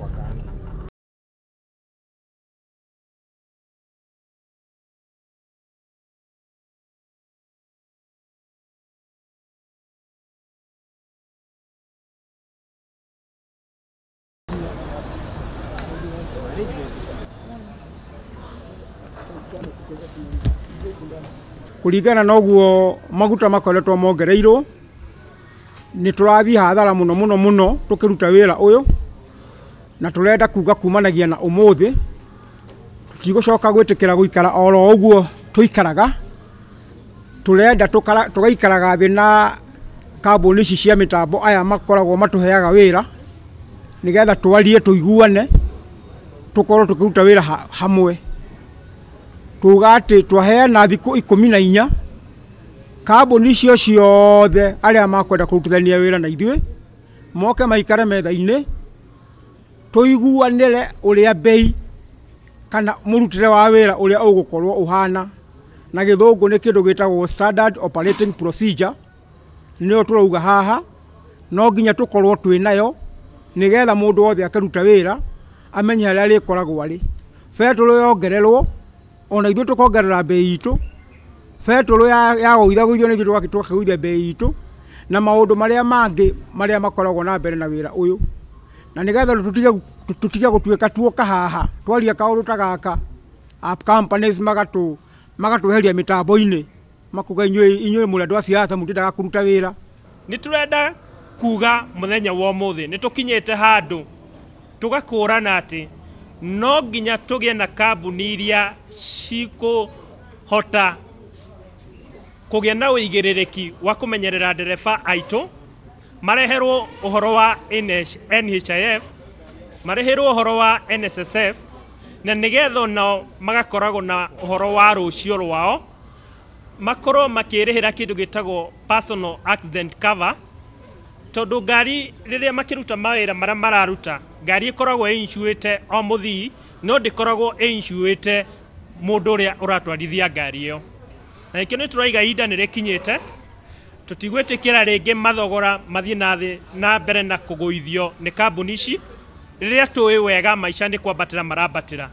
mwakani. Kuringana na uguo maguta makoretwo mongereirwo ni turathi hathara muno tukiruta wira uyu na turenda kuga kumanagia na umuthi tutigocoka gwitikira guikara oro uguo tuikaraga turenda tugaikaraga thi na kambuni ici cia mitambo aya makoragwo matuheaga wira nigetha twarie tuiguane tukorwo tukiruta wira hamwe tugati twaheana thiku 14 kambuni icio ciothe aria makwenda kurutithania wira na ithuĩ moke maikare metha-inĩ tuiguanire uria bei kana murutire wa wira uria ugukorwo uhana na githungu ni kindu gitagwo standard operating procedure niyo turauga haha no nginya tukorwo twinayo nigetha mundu wothe akaruta wira amenye haria rikoragwo ari betulu yongererwo ona ithuĩ tukongerera bei itu betulu ya guithagithio ni ithuĩ twakiguithia bei itu na maundu maria mangi maria makoragwo na mbere na wira uyu na nigetha tutige gutuika tuoka haha twaria kaundu ta gaka app companies magatuheria mitambo-ini makuga inyuĩ mũrenda siasa mũtindaga kuruta wira. Ni turenda kuga muthenya wa umuthi ni tukinyite handu tugakũrana ati no nginya tugie na kambuni iria cikuhota kugia na uigĩrĩrĩki wa kumenyerera ndereba aitu mareherwo uhoro wa NHIF mareherwo uhoro wa NSSF na nigetha nao magakoragwo na uhoro wa rũcio rwao makorwo makĩrĩhĩra kĩndũ gĩtagwo personal accident cover tondu ngari riria makiruta mawira maria mararuta ngari ikoragwo inshuite o muthii no ndikoragwo inshuite mundu uria uratwarithia ngari iyo na ikio ni turaiga ihinda ni rikinyite tutigwitikira ringi mathogora mathie na mbere na kuguithio ni kambuni ici riria tuwi wega maisha ni kwambatira marabatira